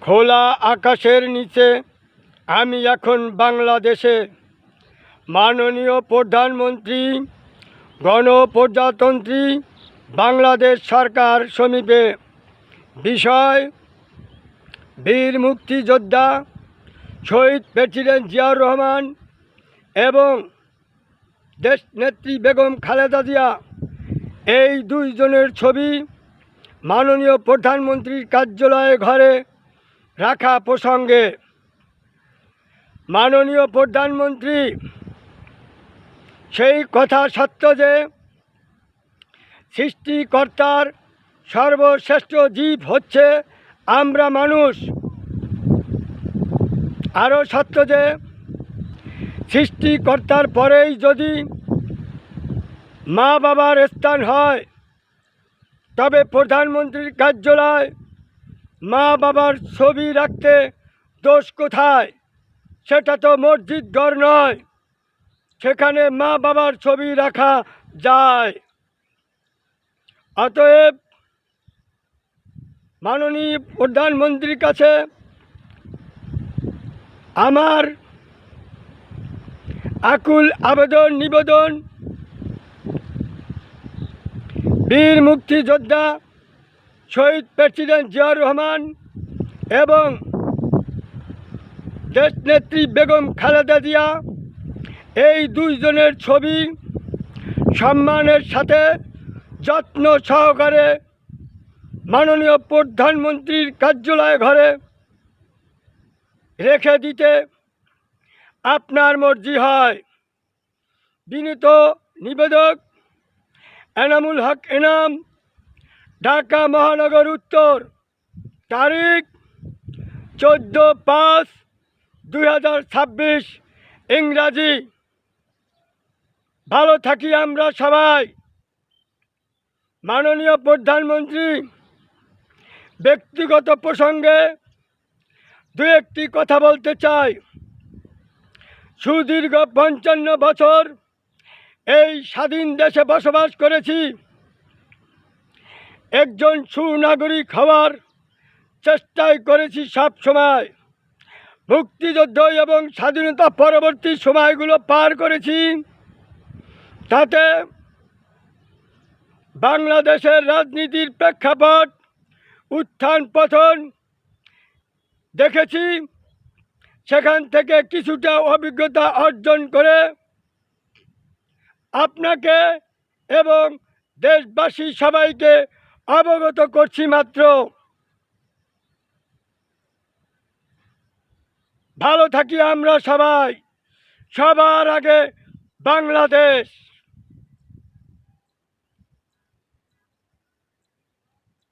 খোলা আকাশের নিচে আমি এখন বাংলাদেশে। মাননীয় প্রধানমন্ত্রী গণপ্রজাতন্ত্রী বাংলাদেশ সরকার সমীপে বিষয় বীর মুক্তিযোদ্ধা শহীদ প্রেসিডেন্ট জিয়াউর রহমান এবং দেশনেত্রী বেগম খালেদা জিয়া এই দুইজনের ছবি মাননীয় প্রধানমন্ত্রীর কার্যালয়ে ঘরে রাখা প্রসঙ্গে মাননীয় প্রধানমন্ত্রী সেই কথা সত্য যে সৃষ্টিকর্তার সর্বশ্রেষ্ঠ জীব হচ্ছে আমরা মানুষ, আরও সত্য যে সৃষ্টিকর্তার পরেই যদি মা বাবার স্থান হয় তবে প্রধানমন্ত্রীর কার্যালয় মা বাবার ছবি রাখতে দোষ কোথায়? সেটা তো মসজিদ ঘর নয়, সেখানে মা বাবার ছবি রাখা যায়। অতএব মাননীয় প্রধানমন্ত্রীর কাছে আমার আকুল আবেদন নিবেদন, বীর মুক্তিযোদ্ধা শহীদ প্রেসিডেন্ট জিয়াউর রহমান এবং দেশনেত্রী বেগম খালেদা জিয়া এই দুইজনের ছবি সম্মানের সাথে যত্ন সহকারে মাননীয় প্রধানমন্ত্রীর কার্যালয় ঘরে রেখে দিতে আপনার মর্জি হয়। বিনীত নিবেদক এনামুল হক এনাম, ঢাকা মহানগর উত্তর, তারিখ 14/5/2026 ইংরাজি। ভালো থাকি আমরা সবাই। মাননীয় প্রধানমন্ত্রী, ব্যক্তিগত প্রসঙ্গে দু একটি কথা বলতে চাই। সুদীর্ঘ 55 বছর এই স্বাধীন দেশে বসবাস করেছি। একজন সুনাগরিক হওয়ার চেষ্টাই করেছি সব সময়। মুক্তিযুদ্ধ এবং স্বাধীনতা পরবর্তী সময়গুলো পার করেছি। তাতে বাংলাদেশের রাজনীতির প্রেক্ষাপট, উত্থান পতন দেখেছি। সেখান থেকে কিছুটা অভিজ্ঞতা অর্জন করে আপনাকে এবং দেশবাসী সবাইকে অবগত করছি মাত্র। ভালো থাকি আমরা সবাই। সবার আগে বাংলাদেশ।